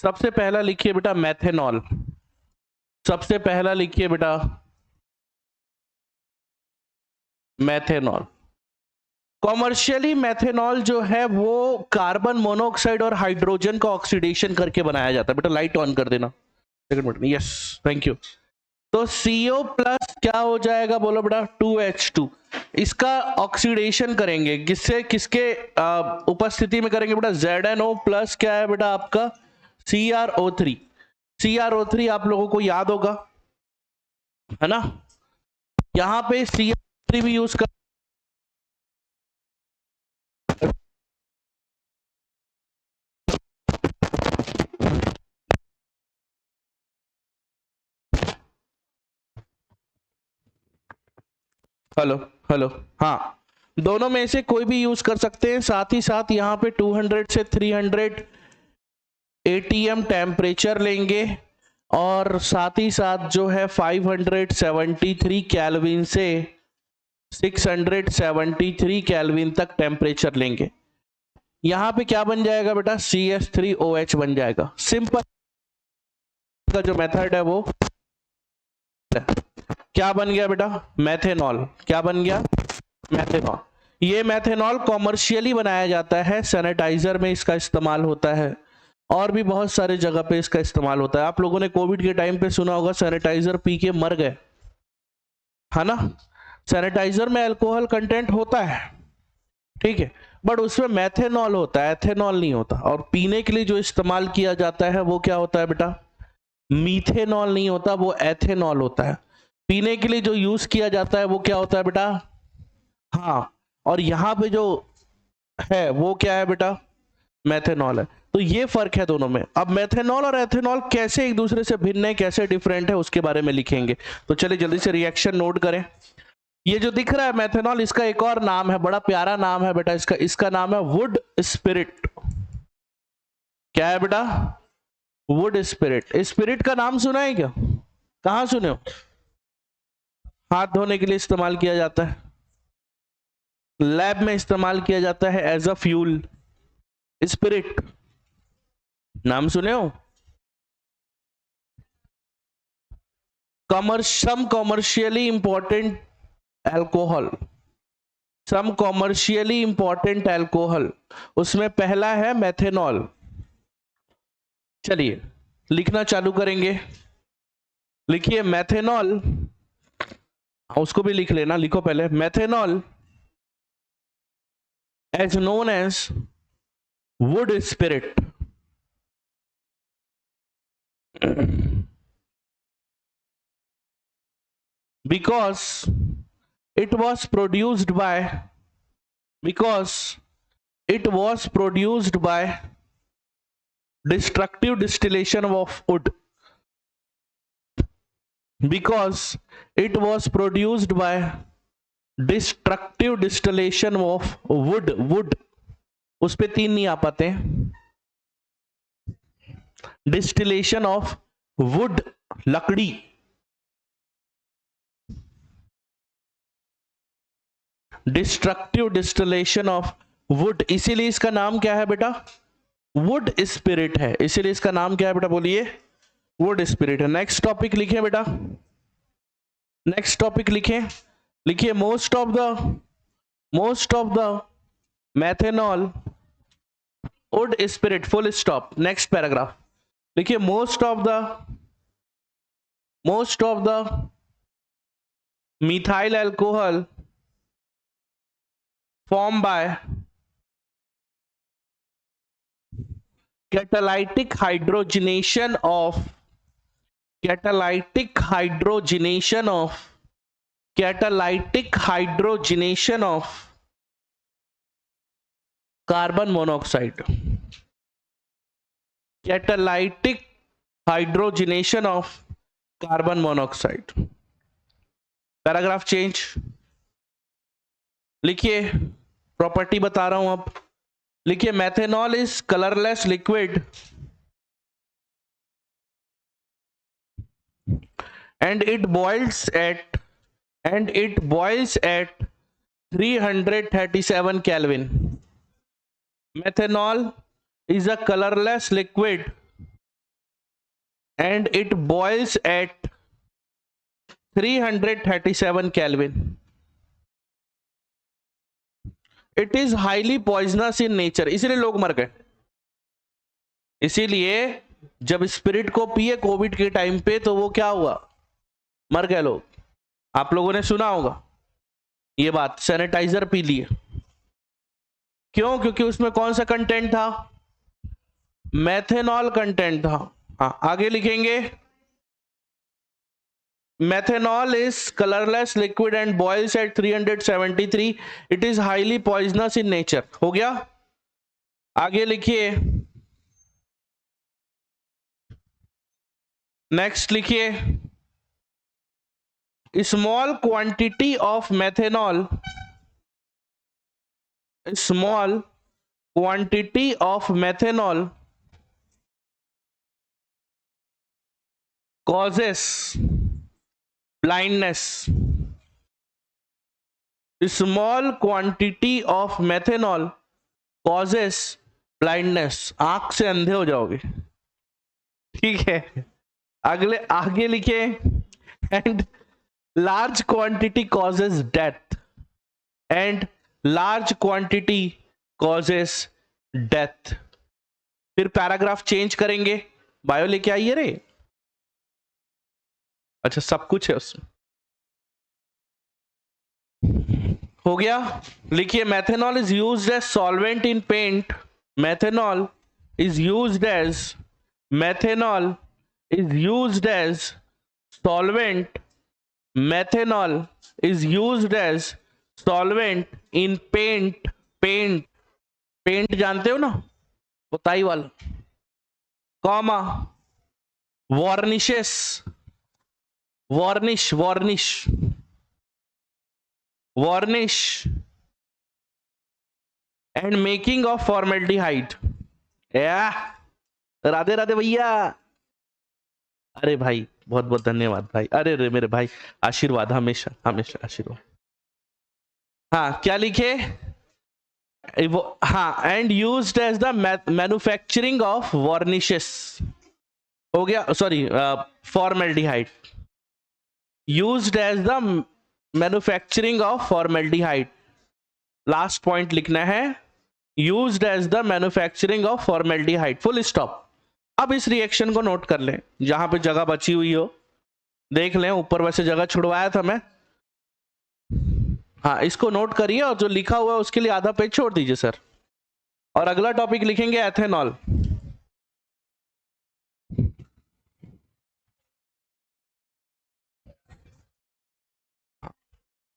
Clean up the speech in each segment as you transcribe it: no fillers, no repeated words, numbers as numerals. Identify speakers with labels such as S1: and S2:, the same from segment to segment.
S1: सबसे पहला लिखिए बेटा मैथेनॉल, सबसे पहला लिखिए बेटा मैथेनॉल। कॉमर्शियली मैथेनॉल जो है वो कार्बन मोनोऑक्साइड और हाइड्रोजन का ऑक्सीडेशन करके बनाया जाता है। बेटा लाइट ऑन कर देना, second minute. Yes, thank you. तो CO प्लस क्या हो जाएगा बोलो बेटा, 2H2। इसका ऑक्सीडेशन करेंगे किससे, किसके उपस्थिति में करेंगे बेटा, ZNO प्लस क्या है बेटा आपका CrO3। CrO3 आप लोगों को याद होगा, है ना, यहां पे CrO3 भी यूज कर, हेलो हेलो, हाँ, दोनों में से कोई भी यूज कर सकते हैं। साथ ही साथ यहाँ पे 200 से 300 ATM टेम्परेचर लेंगे और साथ ही साथ जो है 573 केल्विन से 673 केल्विन तक टेम्परेचर लेंगे। यहाँ पे क्या बन जाएगा बेटा, CH3OH बन जाएगा। सिंपल का जो मेथड है वो क्या बन गया बेटा, मैथेनॉल। क्या बन गया, मैथेनॉल। ये मैथेनॉल कॉमर्शियली बनाया जाता है, सैनिटाइजर में इसका इस्तेमाल होता है और भी बहुत सारे जगह पे इसका इस्तेमाल होता है। आप लोगों ने कोविड के टाइम पे सुना होगा सैनिटाइजर पी के मर गए, है ना। सैनिटाइजर में अल्कोहल कंटेंट होता है, ठीक है, बट उसमें मैथेनॉल होता है, एथेनॉल नहीं होता। और पीने के लिए जो इस्तेमाल किया जाता है वो क्या होता है बेटा, मीथेनॉल नहीं होता, वो एथेनॉल होता है। पीने के लिए जो यूज किया जाता है वो क्या होता है बेटा, हाँ, और यहाँ पे जो है वो क्या है बेटा, मैथेनॉल है। तो ये फर्क है दोनों में। अब मैथेनॉल और एथेनॉल कैसे एक दूसरे से भिन्न है, कैसे डिफरेंट है, उसके बारे में लिखेंगे। तो चलिए जल्दी से रिएक्शन नोट करें। ये जो दिख रहा है मैथेनॉल, इसका एक और नाम है, बड़ा प्यारा नाम है बेटा इसका, इसका नाम है वुड स्पिरिट। क्या है बेटा, वुड स्पिरिट। स्पिरिट का नाम सुना है क्या, कहां सुने हो, हाथ धोने के लिए इस्तेमाल किया जाता है, लैब में इस्तेमाल किया जाता है एज अ फ्यूल। स्पिरिट नाम सुने हो। सम कॉमर्शियली इंपॉर्टेंट एल्कोहल, सम कॉमर्शियली इंपॉर्टेंट एल्कोहल, उसमें पहला है मैथेनॉल। चलिए लिखना चालू करेंगे। लिखिए मैथेनॉल, उसको भी लिख लेना, लिखो पहले methanol as known as wood spirit. because it was produced by because it was produced by destructive distillation of wood, because it was produced by destructive distillation of wood उस पे तीन नहीं आ पाते, डिस्टिलेशन ऑफ वुड लकड़ी, destructive distillation of would, इसीलिए इसका नाम क्या है बेटा, वुड स्पिरिट है। इसीलिए इसका नाम क्या है बेटा, बोलिए, वुड स्पिरिट है। नेक्स्ट टॉपिक लिखे बेटा, नेक्स्ट टॉपिक लिखे, लिखिए most of the methanol wood spirit, full stop, next paragraph. लिखिए most of the methyl alcohol formed by catalytic hydrogenation of carbon monoxide, catalytic hydrogenation of carbon monoxide। Paragraph change, लिखिए property बता रहा हूं अब। लिखिए methanol is colourless liquid and it boils at 337 Kelvin. Methanol is a colorless liquid and it boils at 337 Kelvin. It is highly poisonous in nature. इसीलिए लोग मर गए। इसीलिए जब स्पिरिट को पिए कोविड के टाइम पे तो वो क्या हुआ, मर गए लोग। आप लोगों ने सुना होगा ये बात, सैनिटाइजर पी लिए। क्यों? क्योंकि उसमें कौन सा कंटेंट था? मेथेनॉल कंटेंट था। हाँ, आगे लिखेंगे, methanol is colorless liquid and boils at 373. It is highly poisonous in nature. हो गया? आगे लिखिए, नेक्स्ट लिखिए, small quantity of methanol, small quantity of methanol causes blindness. Small quantity of methanol causes blindness. आंख से अंधे हो जाओगे। ठीक है, अगले आगे लिखे, and large quantity causes death, and large quantity causes death. फिर पैराग्राफ चेंज करेंगे। बायो लेके आइए रे। अच्छा, सब कुछ है उसमें। हो गया, लिखिए, methanol is used as solvent in paint. Methanol is used as solvent. Methanol is used as solvent in paint. Paint जानते हो ना, पुताई वाला, comma, varnishes, varnish and making of formaldehyde. Radhe Radhe भैया। अरे भाई बहुत बहुत धन्यवाद भाई। अरे रे मेरे भाई, आशीर्वाद, हमेशा हमेशा आशीर्वाद। हाँ, क्या लिखे? हाँ, and used as the manufacturing of varnishes. हो गया, sorry, formaldehyde, used as the manufacturing of formaldehyde. Last point लिखना है, used as the manufacturing of formaldehyde, full stop. अब इस रिएक्शन को नोट कर लें, जहां पे जगह बची हुई हो देख लें, ऊपर वैसे जगह छुड़वाया था मैं। हाँ, इसको नोट करिए और जो लिखा हुआ है उसके लिए आधा पेज छोड़ दीजिए सर। और अगला टॉपिक लिखेंगे एथेनॉल।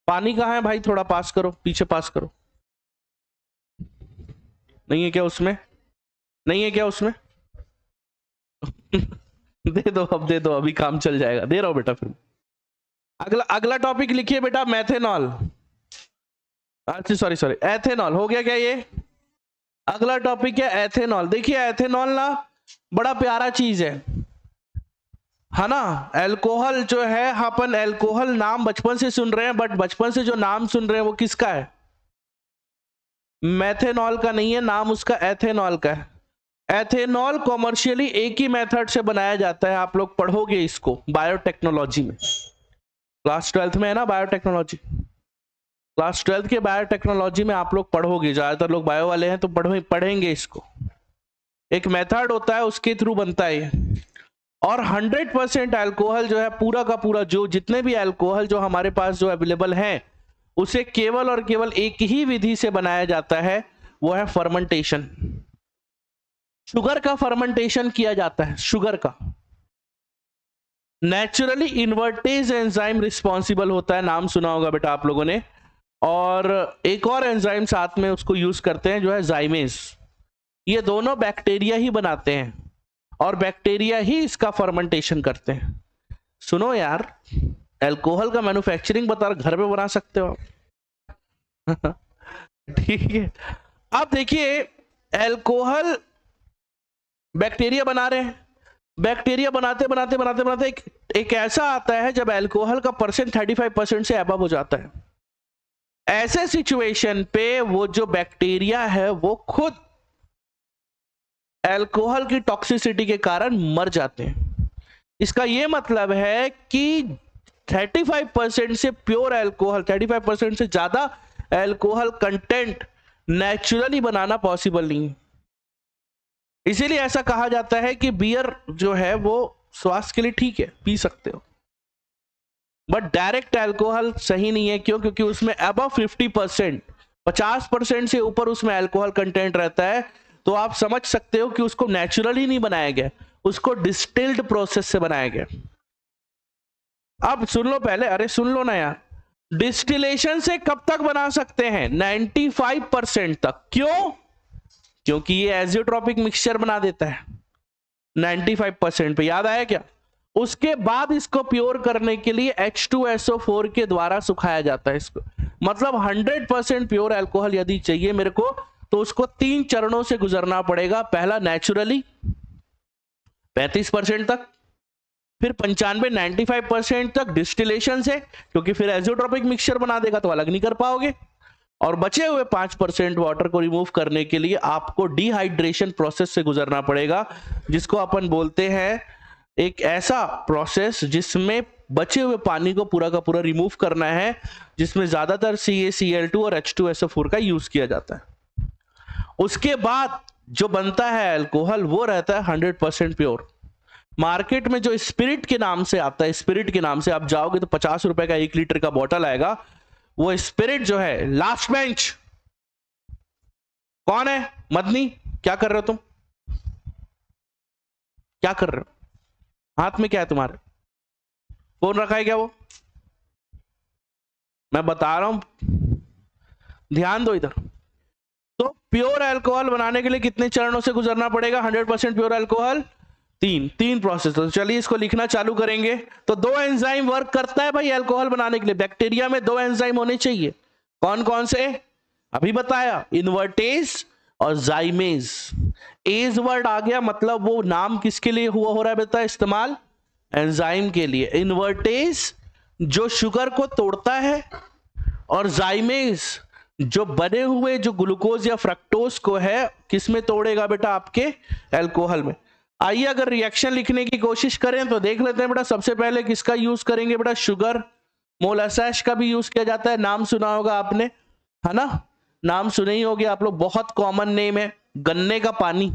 S1: पानी कहाँ है भाई? थोड़ा पास करो, पीछे पास करो। नहीं है क्या उसमें? नहीं है क्या उसमें? दे दो, अब दे दो, अभी काम चल जाएगा। दे रहा हूं बेटा। फिर अगला टॉपिक लिखिए बेटा, मैथेनॉल। अच्छा सॉरी, एथेनॉल। हो गया क्या ये? अगला टॉपिक है एथेनॉल। देखिए, एथेनॉल ना बड़ा प्यारा चीज है ना। अल्कोहल जो है, अपन अल्कोहल नाम बचपन से सुन रहे हैं, बट बचपन से जो नाम सुन रहे हैं वो किसका है? मेथेनॉल का नहीं है, नाम उसका एथेनॉल का है। एथेनॉल कॉमर्शियली एक ही मेथड से बनाया जाता है। आप लोग पढ़ोगे इसको बायोटेक्नोलॉजी में, क्लास 12th में है ना बायोटेक्नोलॉजी। क्लास 12th के बायोटेक्नोलॉजी में आप लोग पढ़ोगे, ज्यादातर लोग बायो वाले हैं तो पढ़ेंगे इसको। एक मेथड होता है, उसके थ्रू बनता है। और 100% अल्कोहल जो है, पूरा का पूरा जो जितने भी अल्कोहल जो हमारे पास जो अवेलेबल है, उसे केवल और केवल एक ही विधि से बनाया जाता है, वो है फर्मेंटेशन। शुगर का फर्मेंटेशन किया जाता है, शुगर का। नेचुरली इन्वर्टेज एंजाइम रिस्पॉन्सिबल होता है, नाम सुना होगा बेटा आप लोगों ने। और एक और एंजाइम साथ में उसको यूज करते हैं, जो है जाइमेज। ये दोनों बैक्टीरिया ही बनाते हैं और बैक्टीरिया ही इसका फर्मेंटेशन करते हैं। सुनो यार, अल्कोहल का मैन्युफैक्चरिंग बता, घर में बना सकते हो आप। ठीक है, अब देखिए, अल्कोहल बैक्टीरिया बना रहे हैं। बैक्टीरिया बनाते बनाते बनाते बनाते एक ऐसा आता है जब अल्कोहल का परसेंट 35% से अबव हो जाता है। ऐसे सिचुएशन पे वो जो बैक्टीरिया है वो खुद अल्कोहल की टॉक्सिसिटी के कारण मर जाते हैं। इसका ये मतलब है कि 35% से प्योर अल्कोहल, 35% से ज्यादा अल्कोहल कंटेंट नेचुरली बनाना पॉसिबल नहीं है। इसीलिए ऐसा कहा जाता है कि बियर जो है वो स्वास्थ्य के लिए ठीक है, पी सकते हो, बट डायरेक्ट अल्कोहल सही नहीं है। क्यों? क्योंकि उसमें अबव 50%, 50% से ऊपर उसमें अल्कोहल कंटेंट रहता है। तो आप समझ सकते हो कि उसको नेचुरली नहीं बनाया गया, उसको डिस्टिल्ड प्रोसेस से बनाया गया। अब सुन लो पहले, अरे सुन लो ना यार। डिस्टिलेशन से कब तक बना सकते हैं? 95% तक। क्यों? क्योंकि ये एजियोट्रॉपिक मिक्सचर बना देता है 95% पे। याद आया क्या? उसके बाद इसको प्योर करने के लिए H2SO4 के द्वारा सुखाया जाता है इसको। मतलब 100% प्योर अल्कोहल यदि चाहिए मेरे को, तो उसको 3 चरणों से गुजरना पड़ेगा। पहला नेचुरली 35% तक, फिर 95-95% तक डिस्टिलेशन से, क्योंकि फिर एजियोट्रॉपिक मिक्सचर बना देगा तो अलग नहीं कर पाओगे। और बचे हुए 5% वाटर को रिमूव करने के लिए आपको डिहाइड्रेशन प्रोसेस से गुजरना पड़ेगा, जिसको अपन बोलते हैं एक ऐसा प्रोसेस जिसमें बचे हुए पानी को पूरा का पूरा रिमूव करना है, जिसमें ज्यादातर CaCl2 और H2SO4 का यूज किया जाता है। उसके बाद जो बनता है अल्कोहल वो रहता है 100% प्योर। मार्केट में जो स्पिरिट के नाम से आता है, स्पिरिट के नाम से आप जाओगे तो 50 रुपए का 1 लीटर का बोतल आएगा। वो स्पिरिट जो है, लास्ट बेंच कौन है? मदनी, क्या कर रहे हो तुम? क्या कर रहे हो? हाथ में क्या है तुम्हारे? फोन रखा है क्या वो? मैं बता रहा हूं, ध्यान दो इधर। तो प्योर अल्कोहल बनाने के लिए कितने चरणों से गुजरना पड़ेगा? 100% प्योर अल्कोहल तीन प्रोसेस। तो चलिए इसको लिखना चालू करेंगे। तो 2 एंजाइम वर्क करता है भाई अल्कोहल बनाने के लिए। बैक्टीरिया में 2 एंजाइम होने चाहिए। कौन कौन से? अभी बताया, इन्वर्टेज और जाइमेज। एज वर्ड आ गया, मतलब वो नाम किसके लिए हो रहा है बेटा इस्तेमाल? एंजाइम के लिए। इन्वर्टेज जो शुगर को तोड़ता है, और जाइमेज जो बने हुए जो ग्लूकोज या फ्रक्टोज को है किस में तोड़ेगा बेटा? आपके अल्कोहल में। आइए अगर रिएक्शन लिखने की कोशिश करें तो देख लेते हैं बेटा। सबसे पहले किसका यूज करेंगे बेटा? शुगर। मोलासेस का भी यूज किया जाता है, नाम सुना होगा आपने, है ना? नाम सुने ही होगे आप लोग, बहुत कॉमन नेम है। गन्ने का पानी,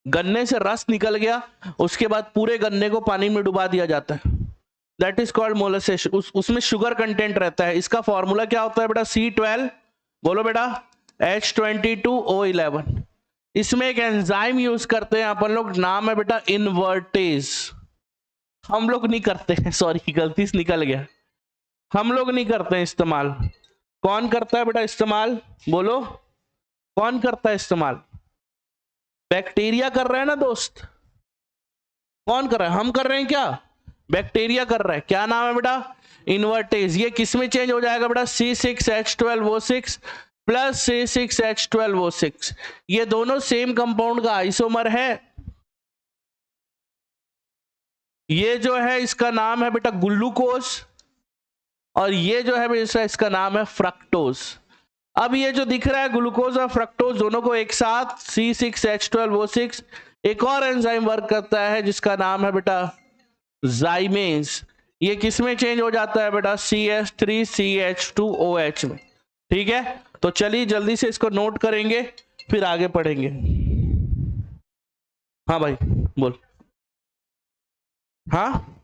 S1: गन्ने से रस निकल गया, उसके बाद पूरे गन्ने को पानी में डुबा दिया जाता है, दैट इज कॉल्ड मोलासेस। उसमें शुगर कंटेंट रहता है। इसका फॉर्मूला क्या होता है बेटा? C12, बोलो बेटा, H22O11। इसमें एक एंजाइम यूज करते हैं अपन लोग, नाम है बेटा इन्वर्टेज। हम लोग नहीं करते हैं, सॉरी गलती से निकल गया, हम लोग नहीं करते हैं इस्तेमाल। कौन करता है बेटा इस्तेमाल? बोलो, कौन करता है इस्तेमाल? बैक्टीरिया कर रहे हैं ना दोस्त। कौन कर रहा है? हम कर रहे हैं क्या? बैक्टीरिया कर रहा है। क्या नाम है बेटा? इन्वर्टेज। ये किस में चेंज हो जाएगा बेटा? C6H12O6 plus C6H12O6। ये दोनों सेम कंपाउंड का आइसोमर है। ये जो है इसका नाम है बेटा ग्लूकोज, और ये जो है बेटा इसका नाम है फ्रक्टोज। अब ये जो दिख रहा है ग्लूकोज और फ्रक्टोज दोनों को एक साथ C6H12O6, एक और एंजाइम वर्क करता है जिसका नाम है बेटा जाइमेज। ये किस में चेंज हो जाता है बेटा? CH3CH2OH में। ठीक है, तो चलिए जल्दी से इसको नोट करेंगे, फिर आगे पढ़ेंगे। हाँ भाई बोल। हाँ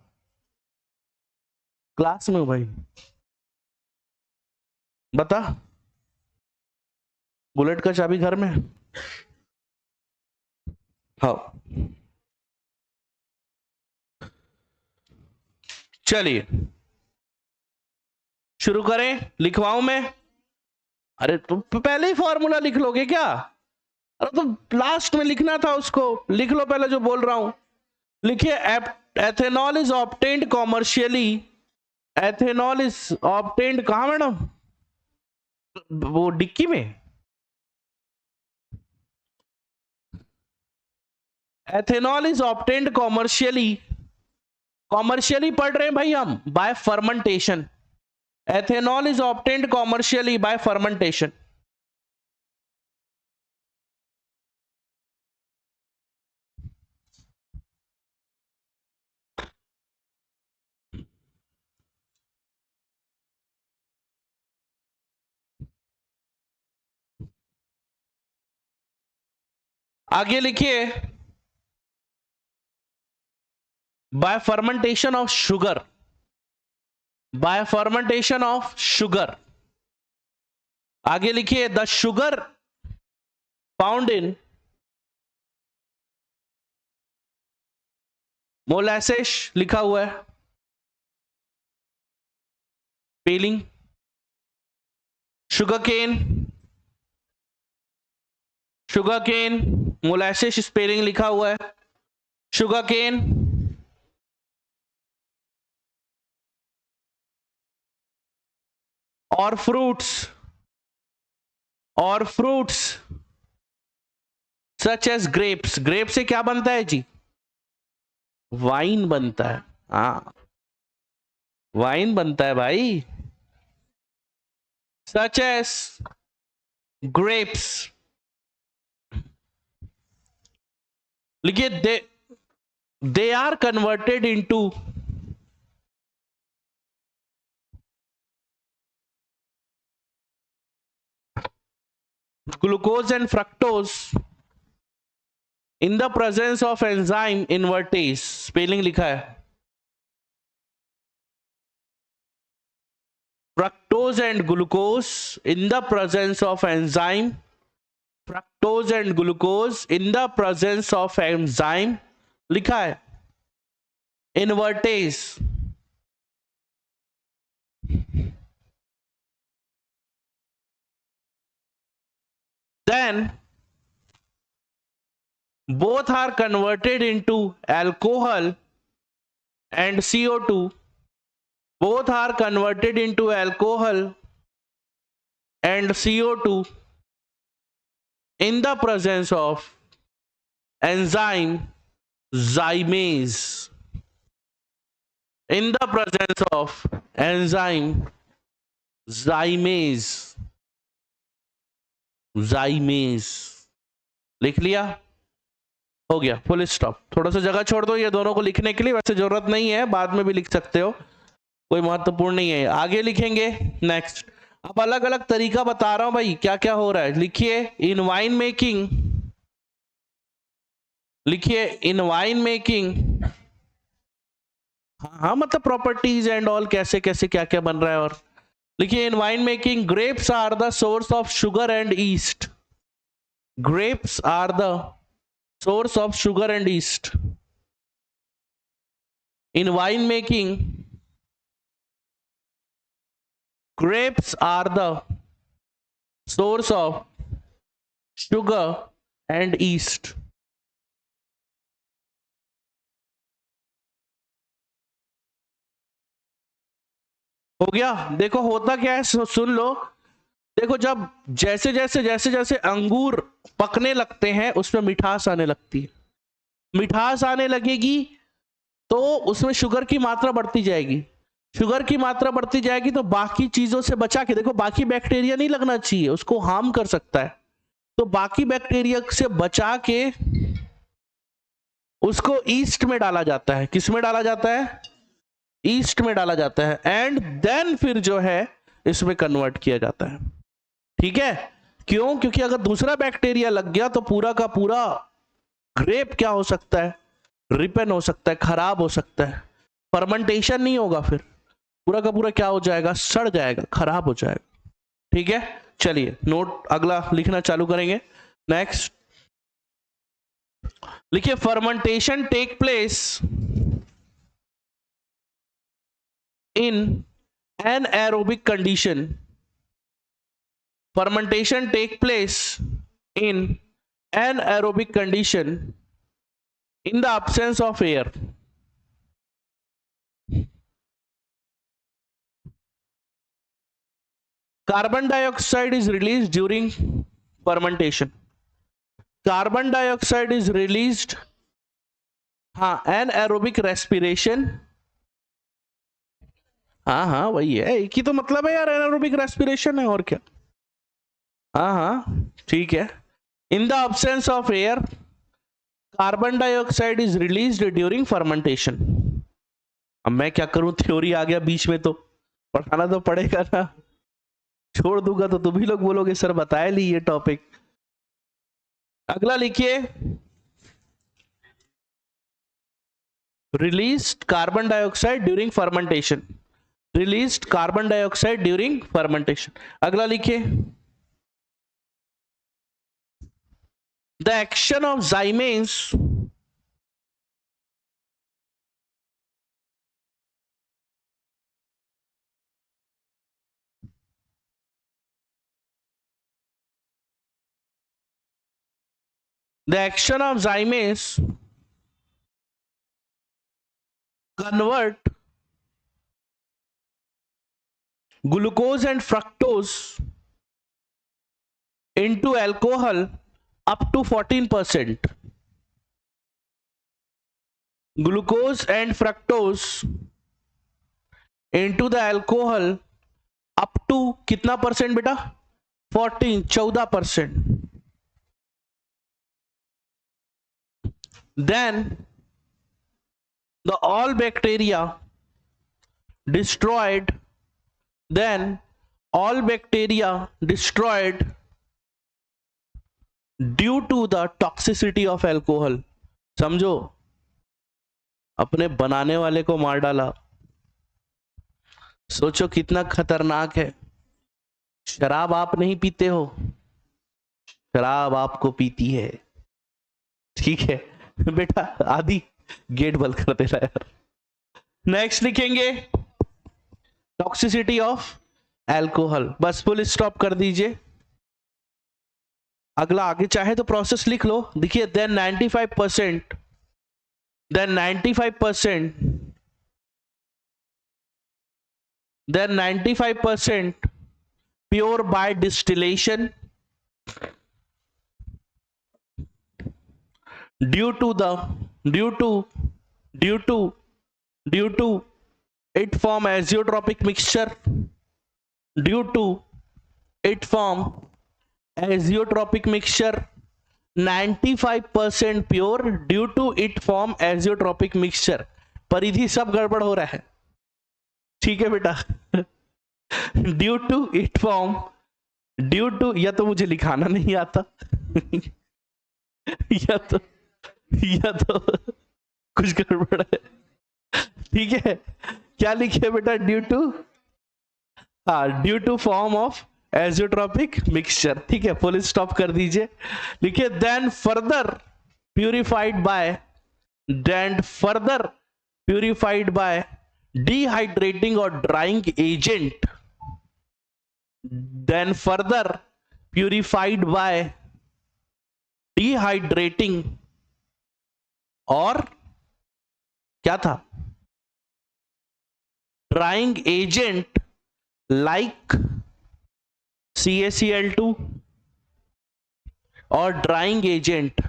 S1: क्लास में हूँ भाई। बता। बुलेट का चाबी घर में? हाँ चलिए शुरू करें। लिखवाऊं मैं? अरे तुम पहले ही फॉर्मूला लिख लोगे क्या? अरे तो लास्ट में लिखना था उसको, लिख लो पहले जो बोल रहा हूं। लिखिए, ethanol is obtained commercially. Ethanol is obtained कहां मैडम? वो डिक्की में। Ethanol is obtained commercially, commercially पढ़ रहे हैं भाई हम, by fermentation. Ethanol is obtained commercially by fermentation. आगे लिखिए, by fermentation of sugar, by fermentation of sugar, आगे लिखिए the sugar found in molasses लिखा हुआ है, spelling sugar cane molasses spelling लिखा हुआ है, शुगर केन और fruits such as grapes, grep से क्या बनता है जी, वाइन बनता है, हाँ वाइन बनता है भाई, सच एज ग्रेप्स, लिखिए they are converted into glucose and fructose in the presence of enzyme invertase, spelling लिखा है, fructose and glucose in the presence of enzyme, fructose and glucose in the presence of enzyme लिखा है, invertase, then both are converted into alcohol and CO2, both are converted into alcohol and CO2 in the presence of enzyme zymase, in the presence of enzyme zymase, लिख लिया, हो गया, full stop, थोड़ा सा जगह छोड़ दो ये दोनों को लिखने के लिए, वैसे जरूरत नहीं है, बाद में भी लिख सकते हो, कोई महत्वपूर्ण नहीं है, आगे लिखेंगे नेक्स्ट। अब अलग अलग तरीका बता रहा हूं भाई क्या क्या हो रहा है, लिखिए इन वाइन मेकिंग, लिखिए इन वाइन मेकिंग, हाँ मतलब प्रॉपर्टीज एंड ऑल, कैसे कैसे क्या क्या बन रहा है, और लिखिए in wine making grapes are the source of sugar and yeast, grapes are the source of sugar and yeast. In wine making, grapes are the source of sugar and yeast. हो गया, देखो होता क्या है, सुन लो, देखो जब जैसे जैसे अंगूर पकने लगते हैं उसमें मिठास आने लगती है, मिठास आने लगेगी तो उसमें शुगर की मात्रा बढ़ती जाएगी, शुगर की मात्रा बढ़ती जाएगी तो बाकी चीजों से बचा के, देखो बाकी बैक्टीरिया नहीं लगना चाहिए, उसको हार्म कर सकता है, तो बाकी बैक्टीरिया से बचा के उसको ईस्ट में डाला जाता है, किस में डाला जाता है, ईस्ट में डाला जाता है, एंड देन फिर जो है इसमें कन्वर्ट किया जाता है, ठीक है, क्यों, क्योंकि अगर दूसरा बैक्टीरिया लग गया तो पूरा का पूरा ग्रेप क्या हो सकता है, रिपेन हो सकता है, खराब हो सकता है, फर्मेंटेशन नहीं होगा, फिर पूरा का पूरा क्या हो जाएगा, सड़ जाएगा, खराब हो जाएगा, ठीक है। चलिए नोट अगला लिखना चालू करेंगे, नेक्स्ट लिखिए fermentation take place in anaerobic condition, fermentation take place in anaerobic condition in the absence of air, carbon dioxide is released during fermentation, carbon dioxide is released, हाँ anaerobic respiration, हाँ वही है, एक ही तो मतलब है यार, एनारोबिक रेस्पिरेशन है और क्या, हाँ ठीक है, in the absence of air carbon dioxide is released during fermentation. अब मैं क्या करूं, थ्योरी आ गया बीच में तो पढ़ाना तो पड़ेगा ना, छोड़ दूंगा तो तुम ही लोग बोलोगे सर बताए ली ये टॉपिक, अगला लिखिए, released carbon dioxide during fermentation, released carbon dioxide during fermentation। अगला लिखिए, the action of zymanes convert glucose and fructose into alcohol up to 14%, glucose and fructose into the alcohol up to कितना percent बेटा, 14% then the all bacteria destroyed, then all bacteria destroyed due to the toxicity of alcohol। समझो, अपने बनाने वाले को मार डाला, सोचो कितना खतरनाक है। शराब आप नहीं पीते हो, शराब आपको पीती है, ठीक है बेटा। आदि गेट बंद कर देना यार। नेक्स्ट लिखेंगे टॉक्सिसिटी ऑफ एल्कोहल, बस फुल स्टॉप कर दीजिए। अगला आगे चाहे तो प्रोसेस लिख लो। देखिए, then 95%, then 95% pure by distillation due to it form azeotropic mixture, due to it form azeotropic mixture, 95% pure due to it form azeotropic mixture. Paridhi सब गड़बड़ हो रहा है, ठीक है बेटा। Due to it form, due to, या तो मुझे लिखाना नहीं आता या तो कुछ गड़बड़ है, ठीक है। क्या लिखे बेटा, ड्यू टू, हाँ, due to form of azeotropic mixture, ठीक है। फुल स्टॉप कर दीजिए। लिखिए, then further purified by dehydrating और drying agent, then further purified by dehydrating और क्या था, ड्राइंग एजेंट लाइक CaCl2 और ड्राइंग एजेंट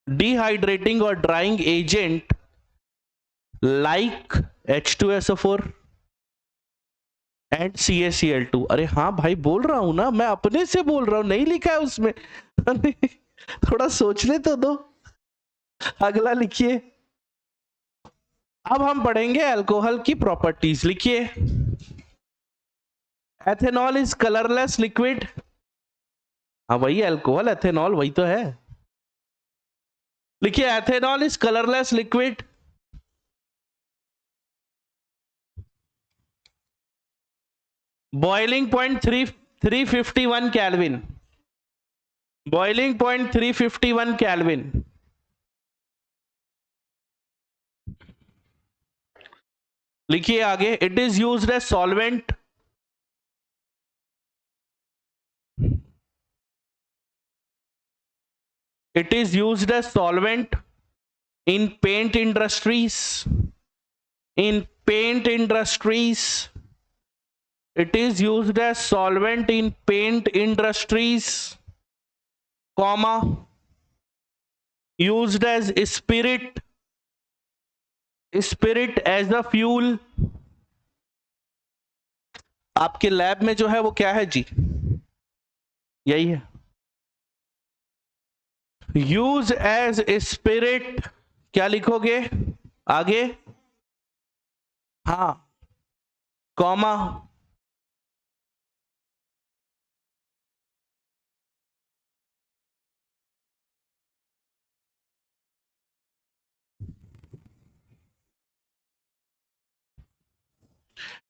S1: डिहाइड्रेटिंग और drying agent like H2SO4 and CaCl2। अरे हाँ भाई, बोल रहा हूं ना, मैं अपने से बोल रहा हूं, नहीं लिखा है उसमें थोड़ा सोचने तो दो। अगला लिखिए, अब हम पढ़ेंगे अल्कोहल की प्रॉपर्टीज। लिखिए, एथेनॉल इज कलरलेस लिक्विड, हाँ वही अल्कोहल, एथेनॉल वही तो है। लिखिए, ethanol is colourless liquid, boiling point 351 kelvin, boiling point 351 kelvin. लिखिए आगे, it is used as solvent, it is used as solvent in paint industries, in paint industries, it is used as solvent in paint industries, comma, used as spirit as a fuel। आपके lab में जो है वो क्या है जी, यही है, use as spirit, क्या लिखोगे आगे, हाँ, comma,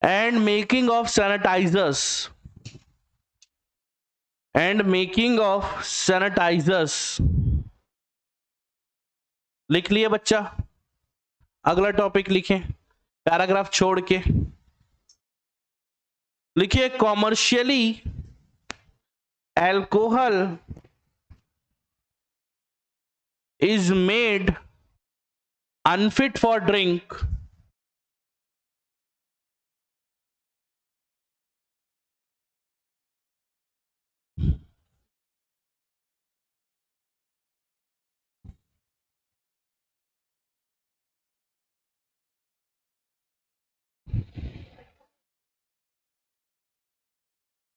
S1: and making of sanitizers लिख लिए बच्चा? अगला टॉपिक लिखें पैराग्राफ छोड़ के, लिखिए commercially alcohol is made unfit for drink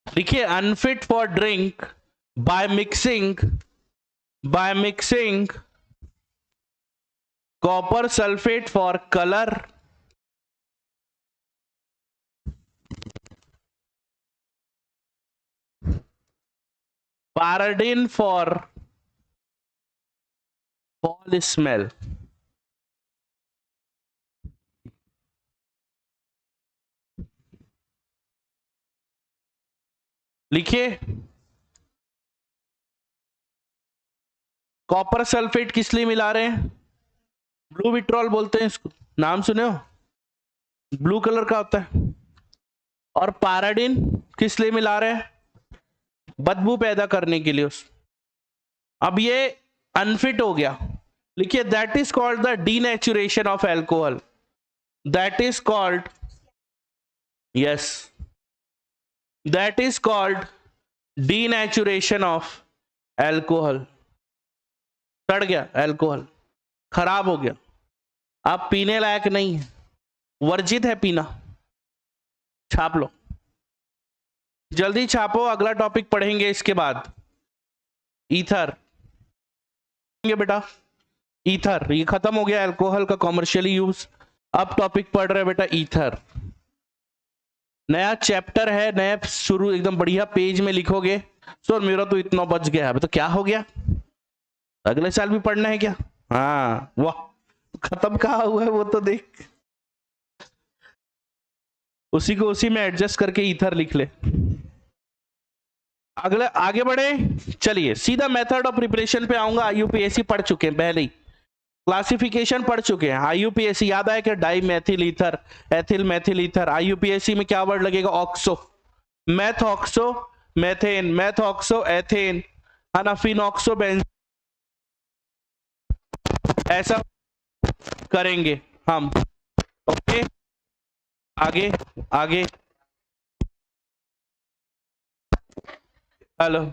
S1: देखिए unfit for drink by mixing copper sulphate for colour, pyridine for foul smell. लिखिए कॉपर सल्फेट किस लिए मिला रहे हैं? ब्लू विट्रॉल बोलते हैं इसको, नाम सुने हो? ब्लू कलर का होता है। और पैराडिन किस लिए मिला रहे हैं? बदबू पैदा करने के लिए। अब ये अनफिट हो गया, लिखिए that is called the denaturation of alcohol, that is called, yes, that is called denaturation of alcohol. सड़ गया एल्कोहल, खराब हो गया, अब पीने लायक नहीं है, वर्जित है पीना। छाप लो, जल्दी छापो, अगला टॉपिक पढ़ेंगे इसके बाद। ईथर बेटा, ईथर, ये खत्म हो गया अल्कोहल का कॉमर्शियली यूज। अब टॉपिक पढ़ रहे बेटा ईथर, नया चैप्टर है, नया शुरू, एकदम बढ़िया पेज में लिखोगे। सर मेरा तो इतना बच गया, अभी तो क्या हो गया, अगले साल भी पढ़ना है क्या? हाँ वाह, खत्म कहाँ हुआ है वो तो देख, उसी को उसी में एडजस्ट करके ईथर लिख ले। अगले आगे बढ़े, चलिए सीधा मेथड ऑफ प्रिपरेशन पे आऊंगा। आईयूपीएसी पढ़ चुके हैं पहले ही, क्लासिफिकेशन पढ़ चुके हैं। आईयूपीएसी याद आया कि dimethyl ether, ethyl methyl ether. IUPAC में क्या वर्ड लगेगा? Oxo, methoxo methane, methoxo ethane, है ना, फिनॉक्सो बेंजीन, ऐसा करेंगे हम। ओके आगे आगे, हेलो,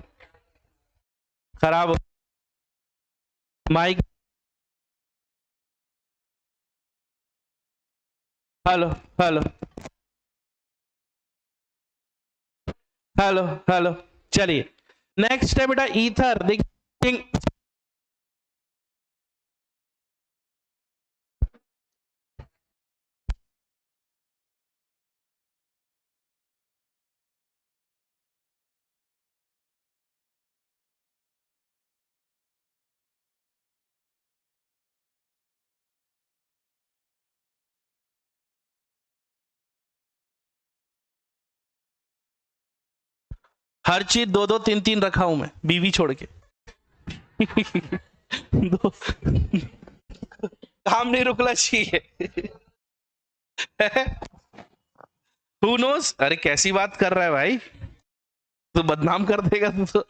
S1: खराब mike, hello hello hello hello, चलिए नेक्स्ट है बेटा ईथर। देखिए हर चीज दो दो तीन तीन रखा हूं मैं, बीवी छोड़ के। दो काम नहीं रुकना चाहिए। Who knows? अरे कैसी बात कर रहा है भाई, तो बदनाम कर देगा तू तो।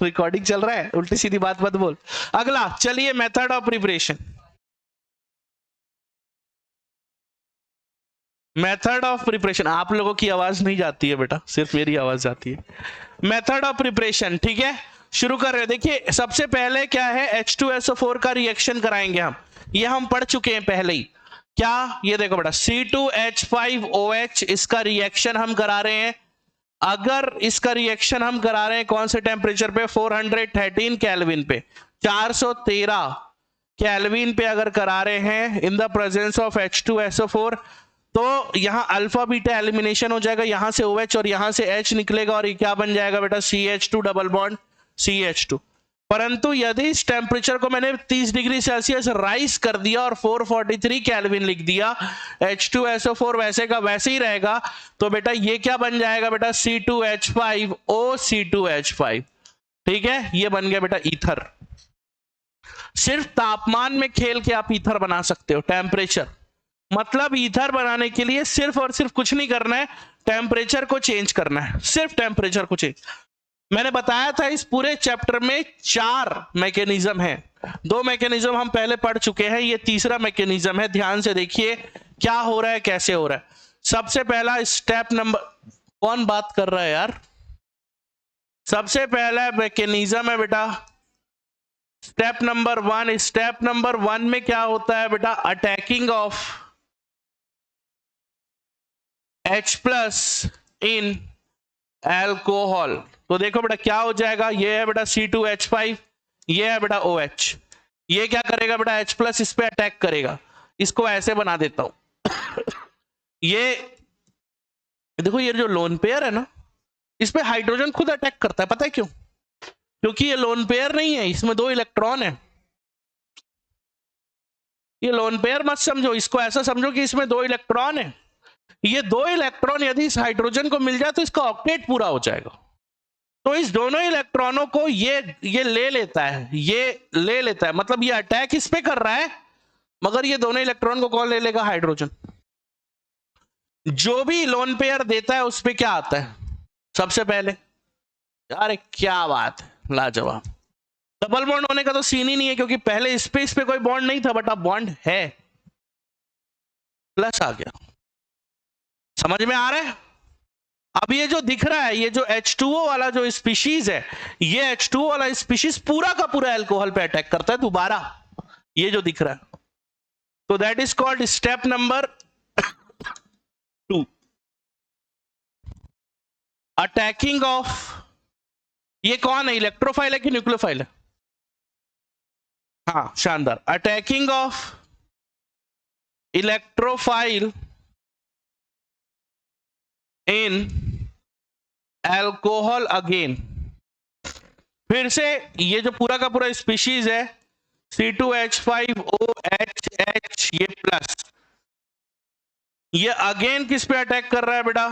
S1: रिकॉर्डिंग चल रहा है, उल्टी सीधी बात मत बोल। अगला चलिए method of preparation, method of preparation. आप लोगों की आवाज नहीं जाती है बेटा, सिर्फ मेरी आवाज जाती है। मेथड ऑफ प्रिपरेशन, ठीक है, शुरू कर रहे हैं। देखिए सबसे पहले क्या है, H2SO4 का रिएक्शन कराएंगे हम, ये हम पढ़ चुके हैं पहले ही। क्या, ये देखो बेटा C2H5OH, इसका रिएक्शन हम करा रहे हैं। अगर इसका रिएक्शन हम करा रहे हैं कौन से टेम्परेचर पे? 413 केल्विन पे, 413 केल्विन पे अगर करा रहे हैं in the presence of H2SO4, तो यहां अल्फा बीटा एलिमिनेशन हो जाएगा, यहां से OH और यहां से H निकलेगा और ये क्या बन जाएगा बेटा? CH2 double bond CH2। परंतु यदि इस टेम्परेचर को मैंने 30 डिग्री सेल्सियस राइज कर दिया और 443 केल्विन लिख दिया, H2SO4 वैसे का वैसे ही रहेगा, तो बेटा ये क्या बन जाएगा बेटा, C2H5O C2H5। ठीक है, ये बन गया बेटा ईथर। सिर्फ तापमान में खेल के आप ईथर बना सकते हो, टेम्परेचर। मतलब ईथर बनाने के लिए सिर्फ और सिर्फ कुछ नहीं करना है, टेम्परेचर को चेंज करना है, सिर्फ टेम्परेचर को चेंज। मैंने बताया था इस पूरे चैप्टर में 4 मैकेनिज्म है, 2 मैकेनिज्म हम पहले पढ़ चुके हैं, ये तीसरा मैकेनिज्म है। ध्यान से देखिए क्या हो रहा है, कैसे हो रहा है। सबसे पहला स्टेप नंबर, कौन बात कर रहा है यार? सबसे पहला मैकेनिज्म है बेटा स्टेप नंबर 1। स्टेप नंबर 1 में क्या होता है बेटा, attacking of H+ in alcohol. तो देखो बेटा क्या हो जाएगा, ये है बेटा C2H5, ये है बेटा OH। ये क्या करेगा बेटा, H+ इस पे अटैक करेगा। इसको ऐसे बना देता हूं ये देखो, ये जो लोन पेयर है ना, इस पे हाइड्रोजन खुद अटैक करता है। पता है क्यों? क्योंकि ये लोन पेयर नहीं है, इसमें 2 इलेक्ट्रॉन है। ये लोन पेयर मत समझो, इसको ऐसा समझो कि इसमें 2 इलेक्ट्रॉन है। ये 2 इलेक्ट्रॉन यदि इस हाइड्रोजन को मिल जाए तो इसका ऑक्टेट पूरा हो जाएगा। तो इस दोनों इलेक्ट्रॉनों को ये ले लेता है, ये ले लेता है, मतलब ये अटैक इस पे कर रहा है, मगर ये दोनों इलेक्ट्रॉन को कौन ले लेगा, हाइड्रोजन। जो भी लोन पेयर देता है उस पे क्या आता है सबसे पहले, यार क्या बात है, लाजवाब। डबल बॉन्ड होने का तो सीन ही नहीं है, क्योंकि पहले इस पे कोई बॉन्ड नहीं था, बट अब बॉन्ड है, प्लस आ गया। समझ में आ रहा है? अब ये जो दिख रहा है, ये जो H2O वाला जो स्पीशीज है, ये H2O वाला स्पीशीज पूरा का पूरा अल्कोहल पे अटैक करता है दोबारा, ये जो दिख रहा है। तो that is called step number 2, attacking of. ये कौन है, इलेक्ट्रोफाइल है कि न्यूक्लियोफाइल है? हाँ शानदार, attacking of electrophile in alcohol again. फिर से ये जो पूरा का पूरा स्पीशीज है C2H5OHH, ये प्लस, ये अगेन किस पे अटैक कर रहा है बेटा,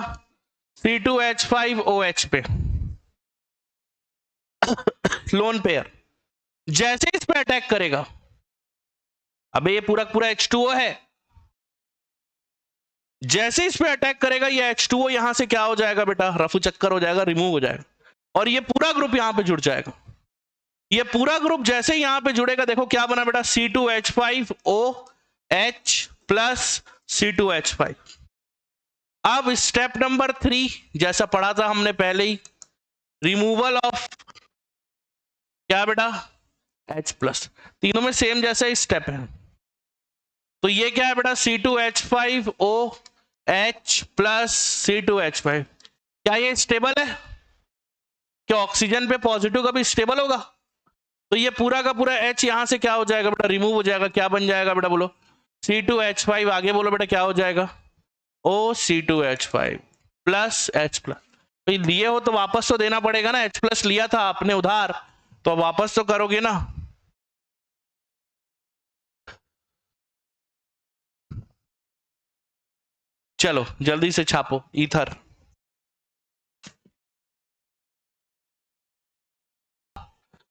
S1: C2H5OH पे, लोन पेयर। जैसे इस पे अटैक करेगा, अबे ये पूरा पूरा H2O है, जैसे इस पे अटैक करेगा ये H2O यहां से क्या हो जाएगा बेटा, रफू चक्कर हो जाएगा, रिमूव हो जाएगा, और ये पूरा ग्रुप यहां पे जुड़ जाएगा। ये पूरा ग्रुप जैसे यहां पे जुड़ेगा, देखो क्या बना बेटा, C2H5OH प्लस C2H5। अब स्टेप नंबर 3 जैसा पढ़ा था हमने पहले ही, रिमूवल ऑफ क्या बेटा, H+। तीनों में सेम जैसा ही स्टेप है। तो ये क्या है बेटा, C2H5OH प्लस C2H5। क्या ये स्टेबल है? क्या ऑक्सीजन पे पॉजिटिव का भी स्टेबल होगा? तो ये पूरा का पूरा H यहां से क्या हो जाएगा बेटा, रिमूव हो जाएगा। क्या बन जाएगा बेटा, बोलो, C2H5। आगे बोलो बेटा क्या हो जाएगा, OC2H5 प्लस H+। तो लिए हो तो वापस तो देना पड़ेगा ना, H+ लिया था आपने उधार, तो वापस तो करोगे ना। चलो जल्दी से छापो, ether.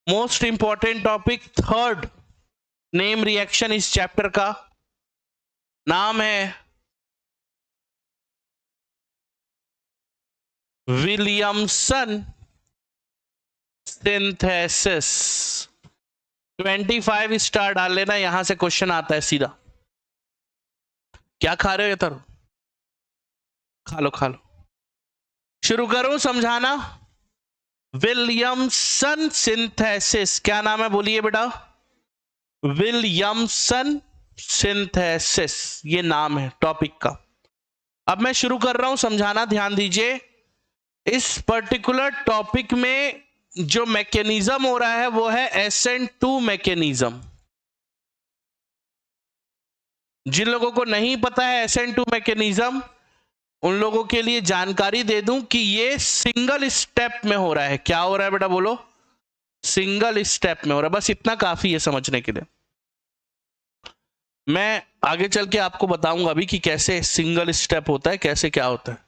S1: Most important topic, third name reaction इस चैप्टर का नाम है विलियमसन सिंथेसिस। 25 स्टार डाल लेना, यहां से क्वेश्चन आता है सीधा। क्या खा रहे हो इधर, खा लो खा लो। शुरू करूं समझाना। विलियमसन सिंथेसिस, क्या नाम है बोलिए बेटा, विलियमसन सिंथेसिस, ये नाम है टॉपिक का। अब मैं शुरू कर रहा हूं समझाना, ध्यान दीजिए। इस पर्टिकुलर टॉपिक में जो मैकेनिज्म हो रहा है वो है SN2 मैकेनिज्म। जिन लोगों को नहीं पता है SN2 मैकेनिज्म, उन लोगों के लिए जानकारी दे दूं कि ये सिंगल स्टेप में हो रहा है। क्या हो रहा है बेटा, बोलो, सिंगल स्टेप में हो रहा है, बस इतना काफी है समझने के लिए। मैं आगे चल के आपको बताऊंगा अभी कि कैसे सिंगल स्टेप होता है, कैसे क्या होता है।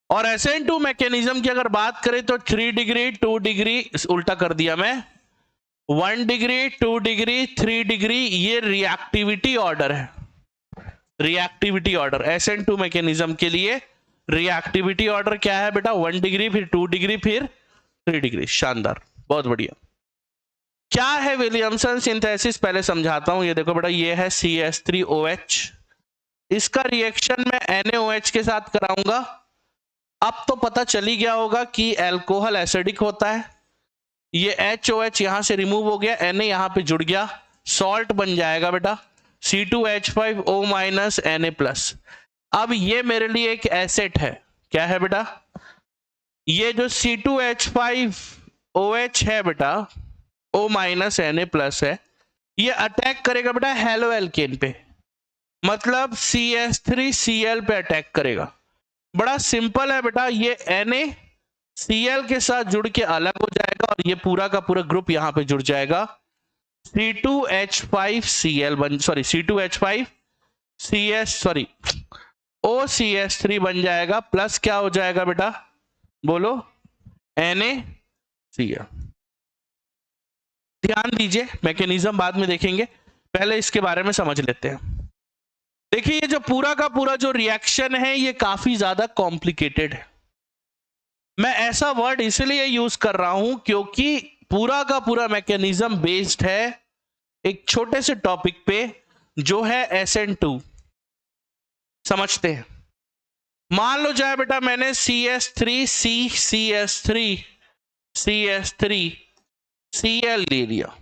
S1: और SN2 मैकेनिज्म की अगर बात करें तो 3 डिग्री 2 डिग्री, उल्टा कर दिया मैं, 1 डिग्री 2 डिग्री 3 डिग्री, ये रिएक्टिविटी ऑर्डर है। रिएक्टिविटी ऑर्डर SN2 मैकेनिज्म के लिए रिएक्टिविटी ऑर्डर क्या है बेटा? 1 डिग्री, फिर 2 डिग्री, फिर 3 डिग्री। शानदार, बहुत बढ़िया। क्या है विलियमसन सिंथेसिस? पहले समझाता हूं। ये देखो बेटा, ये है CH3OH, इसका रिएक्शन मैं NaOH के साथ कराऊंगा। अब तो पता चल ही गया होगा कि अल्कोहल एसिडिक होता है। ये HOH यहां से रिमूव हो गया, Na यहां पे जुड़ गया, सॉल्ट बन जाएगा बेटा C2H5O Na+। अब ये मेरे लिए एक एसिड है। क्या है बेटा? ये जो C2H5OH है बेटा, O- Na+ है, ये अटैक करेगा बेटा हेलो एल्केन पे, मतलब CH3Cl पे अटैक करेगा। बड़ा सिंपल है बेटा, ये NaCl के साथ जुड़ के अलग हो जाएगा और ये पूरा का पूरा ग्रुप यहां पे जुड़ जाएगा, OCH3 बन जाएगा, प्लस क्या हो जाएगा बेटा? बोलो, NaCl। ध्यान दीजिए, मैकेनिज्म बाद में देखेंगे, पहले इसके बारे में समझ लेते हैं। देखिए, ये जो पूरा का पूरा जो रिएक्शन है ये काफी ज्यादा कॉम्प्लिकेटेड है। मैं ऐसा वर्ड इसलिए यूज कर रहा हूं क्योंकि पूरा का पूरा मैकेनिज्म बेस्ड है एक छोटे से टॉपिक पे जो है SN2। समझते हैं। मान लो जाए बेटा मैंने CH3Cl ले लिया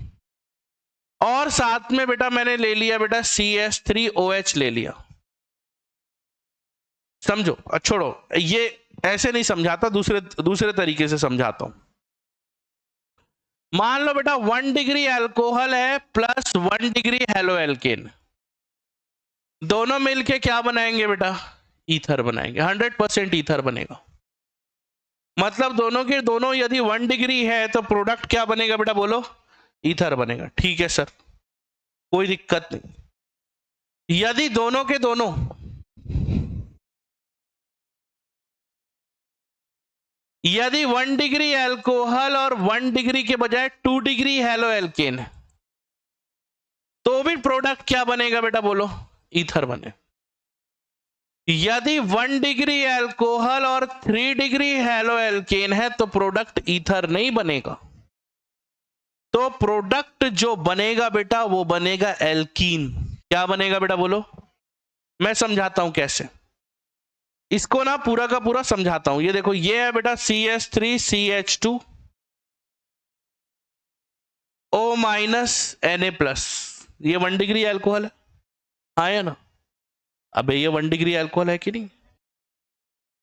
S1: और साथ में बेटा मैंने ले लिया बेटा CH3OH ले लिया। समझो, छोड़ो, ये ऐसे नहीं समझाता, दूसरे तरीके से समझाता हूं। मान लो बेटा 1 डिग्री अल्कोहल है प्लस 1 डिग्री हेलो एल्केन, दोनों मिलके क्या बनाएंगे बेटा? ईथर बनाएंगे। 100% ईथर बनेगा। मतलब दोनों के दोनों यदि 1 डिग्री है तो प्रोडक्ट क्या बनेगा बेटा? बोलो, ईथर बनेगा। ठीक है सर, कोई दिक्कत नहीं। यदि दोनों के दोनों यदि 1 डिग्री अल्कोहल और 1 डिग्री के बजाय 2 डिग्री हेलो एल्केन है तो भी प्रोडक्ट क्या बनेगा बेटा? बोलो, ईथर बने। यदि 1 डिग्री अल्कोहल और 3 डिग्री हेलो एल्केन है तो प्रोडक्ट ईथर नहीं बनेगा। तो प्रोडक्ट जो बनेगा बेटा वो बनेगा एल्कीन। क्या बनेगा बेटा? बोलो, मैं समझाता हूं कैसे। इसको ना पूरा का पूरा समझाता हूं। ये देखो, ये है बेटा CH3CH2O- Na+, ये 1 डिग्री अल्कोहल है, हाँ है ना? अबे ये 1 डिग्री अल्कोहल है कि नहीं?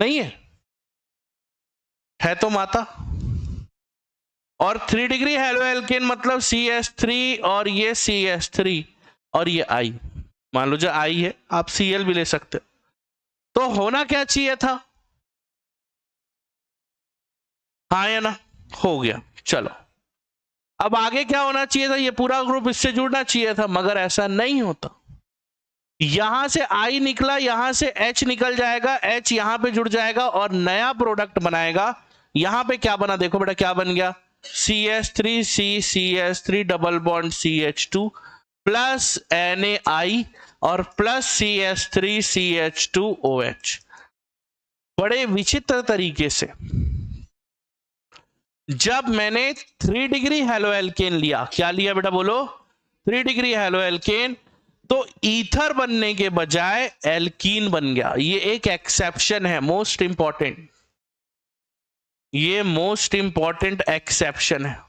S1: नहीं है, है तो माता। और 3 डिग्री हेलो एल्केन मतलब CH3 और ये CH3 और ये I। मान लो जो I है, आप Cl भी ले सकते हो। तो होना क्या चाहिए था? हाँ या ना? हो गया। चलो, अब आगे क्या होना चाहिए था? ये पूरा ग्रुप इससे जुड़ना चाहिए था, मगर ऐसा नहीं होता। यहां से I निकला, यहां से H निकल जाएगा, H यहां पे जुड़ जाएगा और नया प्रोडक्ट बनाएगा। यहां पे क्या बना? देखो बेटा, क्या बन गया? CH3C double bond CH2 plus NaI और प्लस CH3CH2OH। बड़े विचित्र तरीके से जब मैंने 3 डिग्री हेलो एल्केन लिया, क्या लिया बेटा? बोलो, 3 डिग्री हेलो एल्केन, तो ईथर बनने के बजाय एल्कीन बन गया। ये एक एक्सेप्शन है, मोस्ट इंपॉर्टेंट, ये मोस्ट इंपॉर्टेंट एक्सेप्शन है।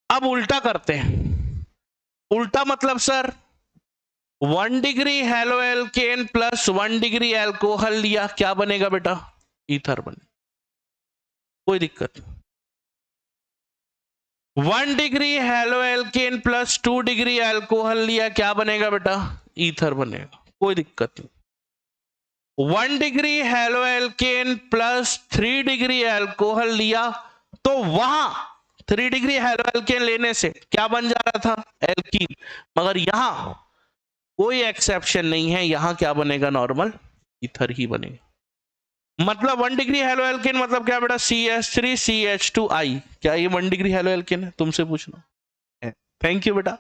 S1: अब उल्टा करते हैं। उल्टा मतलब sir 1 degree halo alkane plus 1 degree alcohol लिया, क्या बनेगा बेटा? ईथर बने, कोई दिक्कत नहीं। 1 degree halo alkane plus 2 degree alcohol लिया, क्या बनेगा बेटा? ईथर बनेगा, कोई दिक्कत नहीं। 1 degree halo alkane plus 3 degree alcohol लिया, तो वहां 3 डिग्री हेलो एल्केन लेने से क्या बन जा रहा था, एल्कीन। मगर यहां कोई एक्सेप्शन नहीं है, यहां क्या बनेगा, नॉर्मल ईथर ही बनेगा। मतलब 1 डिग्री हेलो एल्केन मतलब क्या बेटा, CH3CH2I। क्या ये 1 डिग्री हेलो एल्केन है, तुमसे पूछना। थैंक यू बेटा।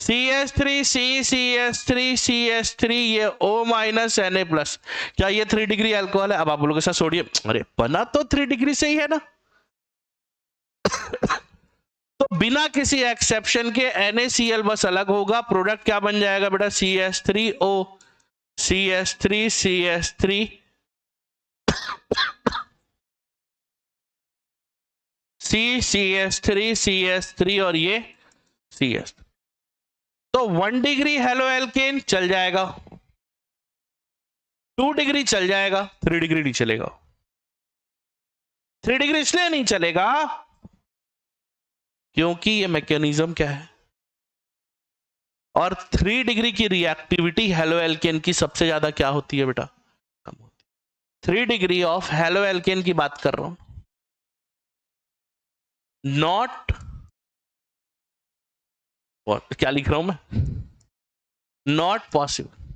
S1: CH3CCH3CH3 ये O- Na+, क्या ये 3 डिग्री अल्कोहल है? अब आप बोलोगे सर सोडियम, अरे बना तो 3 डिग्री से ही है ना। तो बिना किसी एक्सेप्शन के NaCl बस अलग होगा, प्रोडक्ट क्या बन जाएगा बेटा, CH3O CH3CH3 CH3 और ये CH। तो 1 डिग्री हेलो एल्केन चल जाएगा, 2 डिग्री चल जाएगा, 3 डिग्री नहीं चलेगा। 3 डिग्री इसलिए नहीं चलेगा क्योंकि ये मैकेनिज्म क्या है, और 3 डिग्री की रिएक्टिविटी हेलो एल्केन की सबसे ज्यादा क्या होती है बेटा, कम होती है। 3 डिग्री ऑफ हेलो एल्केन की बात कर रहा हूं, नॉट क्या लिख रहा हूं मैं, not possible.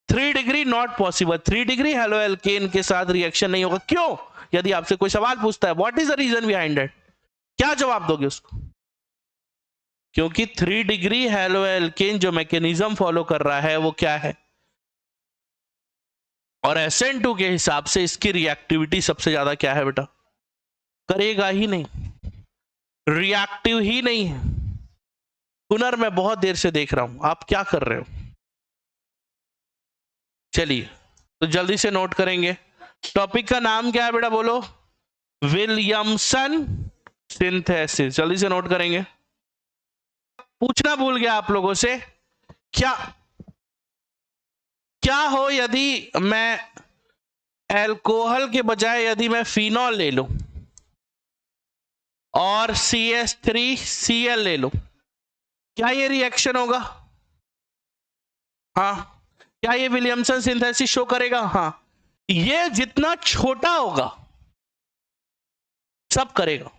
S1: 3 degree not possible, 3 degree halo alkane के साथ रिएक्शन नहीं होगा। क्यों? यदि आपसे कोई सवाल पूछता है what is the reason behind it, क्या जवाब दोगे उसको? क्योंकि 3 डिग्री हेलो एल्केन जो मैकेनिज्म फॉलो कर रहा है वो क्या है, और SN2 के हिसाब से इसकी रिएक्टिविटी सबसे ज्यादा क्या है बेटा, करेगा ही नहीं, रिएक्टिव ही नहीं है। पुनर् मैं बहुत देर से देख रहा हूं आप क्या कर रहे हो। चलिए तो जल्दी से नोट करेंगे, टॉपिक का नाम क्या है बेटा, बोलो, विलियमसन सिंथेसिस। जल्दी से नोट करेंगे। पूछना भूल गया आप लोगों से, क्या क्या हो यदि मैं अल्कोहल के बजाय यदि मैं फिनॉल ले लूं और CH3Cl ले लूं, क्या ये रिएक्शन होगा? हाँ। क्या ये विलियमसन सिंथेसिस शो करेगा? हाँ। ये जितना छोटा होगा सब करेगा,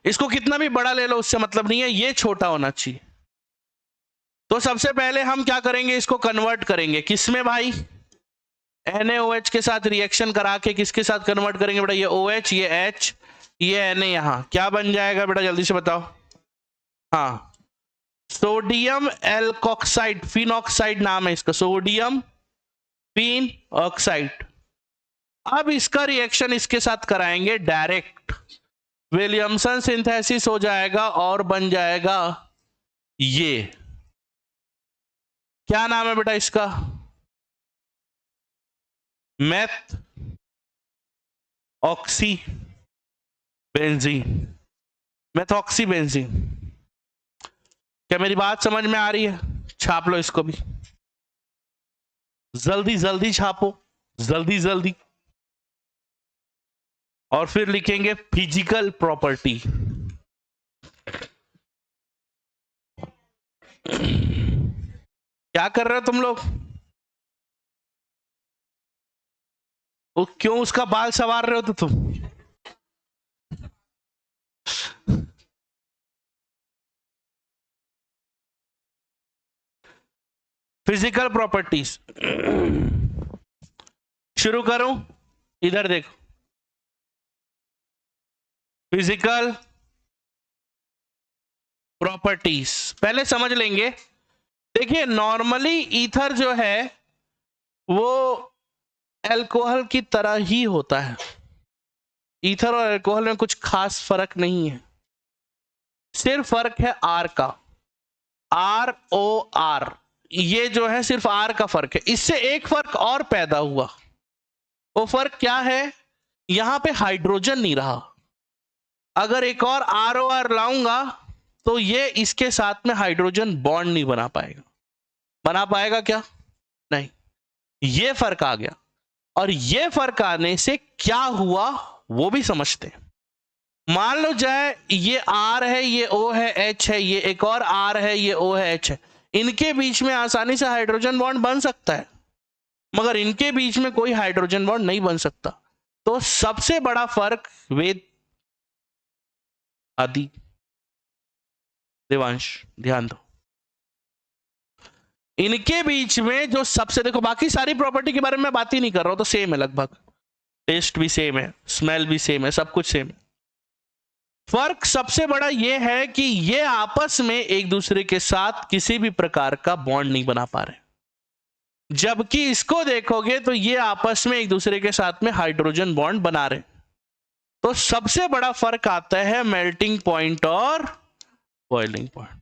S1: इसको कितना भी बड़ा ले लो उससे मतलब नहीं है, ये छोटा होना चाहिए। तो सबसे पहले हम क्या करेंगे, इसको कन्वर्ट करेंगे किसमें भाई, NaOH के साथ रिएक्शन करा के किसके साथ कन्वर्ट करेंगे बेटा, ये OH, ये H, ये Na। यहां क्या बन जाएगा बेटा, जल्दी से बताओ। हाँ, सोडियम एल्कोक्साइड, फिनॉक्साइड नाम है इसका, सोडियम फिन ऑक्साइड। अब इसका रिएक्शन इसके साथ कराएंगे डायरेक्ट, विलियमसन सिंथेसिस हो जाएगा और बन जाएगा ये, क्या नाम है बेटा इसका, methoxy benzene, methoxy benzene. क्या मेरी बात समझ में आ रही है? छाप लो इसको भी, जल्दी जल्दी छापो, जल्दी जल्दी। और फिर लिखेंगे फिजिकल प्रॉपर्टी। क्या कर रहे हो तुम लोग? वो क्यों उसका बाल संवार रहे हो तो तुम? फिजिकल प्रॉपर्टीज शुरू करूं, इधर देखो, फिजिकल प्रॉपर्टीज पहले समझ लेंगे। देखिए नॉर्मली ईथर जो है वो अल्कोहल की तरह ही होता है, ईथर और अल्कोहल में कुछ खास फर्क नहीं है, सिर्फ फर्क है R का, ROR, ये जो है सिर्फ R का फर्क है। इससे एक फर्क और पैदा हुआ, वो फर्क क्या है, यहां पे हाइड्रोजन नहीं रहा। अगर एक और ROR लाऊंगा तो ये इसके साथ में हाइड्रोजन बॉन्ड नहीं बना पाएगा। बना पाएगा क्या? नहीं। ये फर्क आ गया, और ये फर्क आने से क्या हुआ वो भी समझते हैं। मान लो जाए ये R है, ये O है, H है, ये एक और R है, ये O है, H है, इनके बीच में आसानी से हाइड्रोजन बॉन्ड बन सकता है, मगर इनके बीच में कोई हाइड्रोजन बॉन्ड नहीं बन सकता। तो सबसे बड़ा फर्क वेद आदि देवांश ध्यान दो, इनके बीच में जो सबसे, देखो बाकी सारी प्रॉपर्टी के बारे में मैं बात ही नहीं कर रहा हूं, तो सेम है लगभग, टेस्ट भी सेम है, स्मेल भी सेम है, सब कुछ सेम है। फर्क सबसे बड़ा यह है कि ये आपस में एक दूसरे के साथ किसी भी प्रकार का बॉन्ड नहीं बना पा रहे, जबकि इसको देखोगे तो ये आपस में एक दूसरे के साथ में हाइड्रोजन बॉन्ड बना रहे। तो सबसे बड़ा फर्क आता है मेल्टिंग पॉइंट और बॉइलिंग पॉइंट।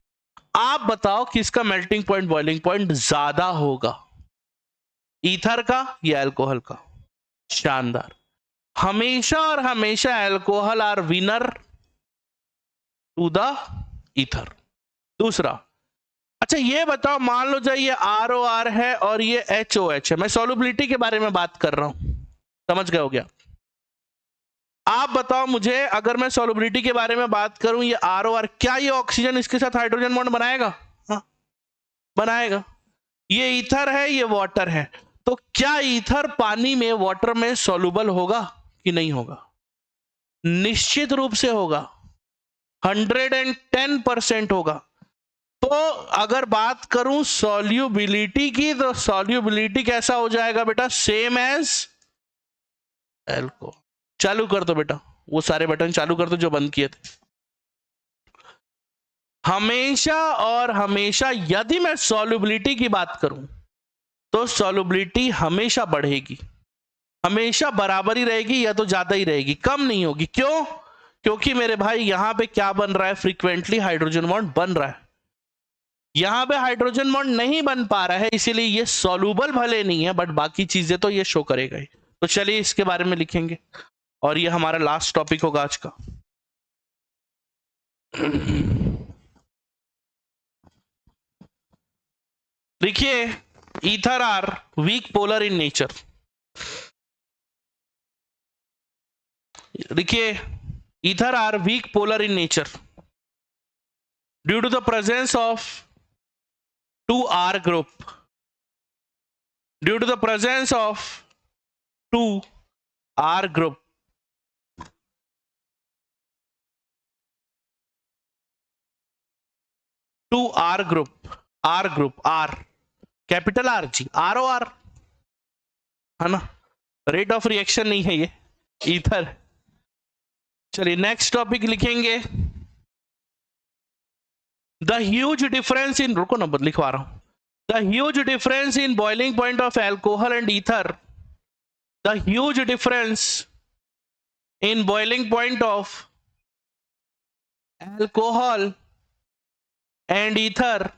S1: आप बताओ किसका मेल्टिंग पॉइंट बॉइलिंग पॉइंट ज्यादा होगा, ईथर का या अल्कोहल का? शानदार। हमेशा और हमेशा alcohol are winner to the ether. दूसरा, अच्छा ये बताओ, मान लो जाए ये ROR है और ये HOH है, मैं सॉल्युबिलिटी के बारे में बात कर रहा हूं, समझ गए हो गया? आप बताओ मुझे, अगर मैं सॉल्युबिलिटी के बारे में बात करूं, ये ROR, क्या ये ऑक्सीजन इसके साथ हाइड्रोजन बॉन्ड बनाएगा? हाँ बनाएगा। ये ईथर है, ये वाटर है, तो क्या ईथर पानी में, वाटर में सॉल्युबल होगा कि नहीं होगा? निश्चित रूप से होगा, 110% होगा। तो अगर बात करूं सॉल्युबिलिटी की, तो सॉल्युबिलिटी कैसा हो जाएगा बेटा? Same as alcohol. चालू कर दो बेटा, वो सारे बटन चालू कर दो जो बंद किए थे। हमेशा और हमेशा यदि मैं सॉल्युबिलिटी की बात करूं तो सॉल्युबिलिटी हमेशा बढ़ेगी, हमेशा बराबर ही रहेगी या तो ज्यादा ही रहेगी, कम नहीं होगी। क्यों? क्योंकि मेरे भाई यहां पे क्या बन रहा है? फ्रीक्वेंटली हाइड्रोजन बॉन्ड बन रहा है, यहां पे हाइड्रोजन बॉन्ड नहीं बन पा रहा है, इसीलिए ये सॉल्युबल भले नहीं है बट बाकी चीजें तो ये शो करेगा ही। तो चलिए इसके बारे में लिखेंगे और ये हमारा लास्ट टॉपिक होगा आज का। देखिए, ether are weak polar in nature. देखिए, ether are weak polar in nature due to the presence of 2R group, due to the presence of 2R group, R group, R capital R ji, ROR है ना, rate of reaction नहीं है ये, ether. चलिए next topic लिखेंगे, the huge difference in, रुको number लिखवा रहा हूं, the huge difference in boiling point of alcohol and ether, the huge difference in boiling point of alcohol and ether,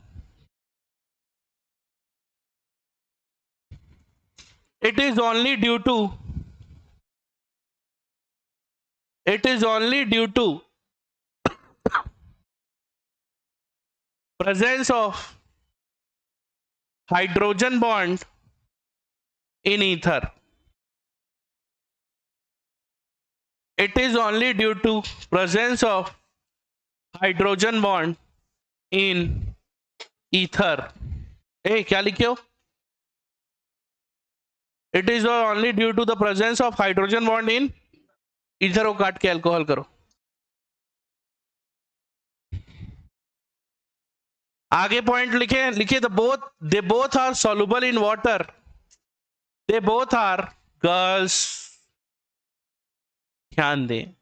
S1: it is only due to presence of hydrogen bond in ether. It is only due to presence of hydrogen bond in ether. क्या लिखे हो? It is only due to the presence of hydrogen bond in ether को काट के alcohol करो। आगे point लिखे they both are soluble in water, they both are, girls ध्यान दें,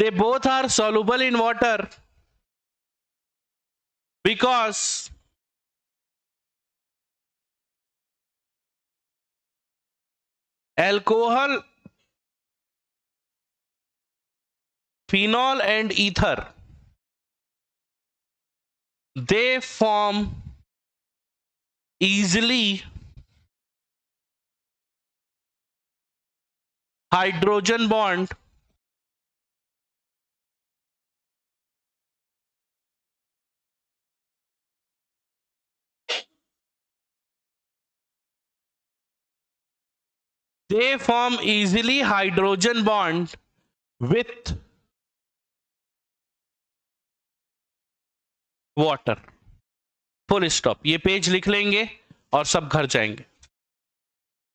S1: they both are soluble in water because alcohol, phenol and ether, they form easily hydrogen bond with water. Full stop. ये page लिख लेंगे और सब घर जाएंगे।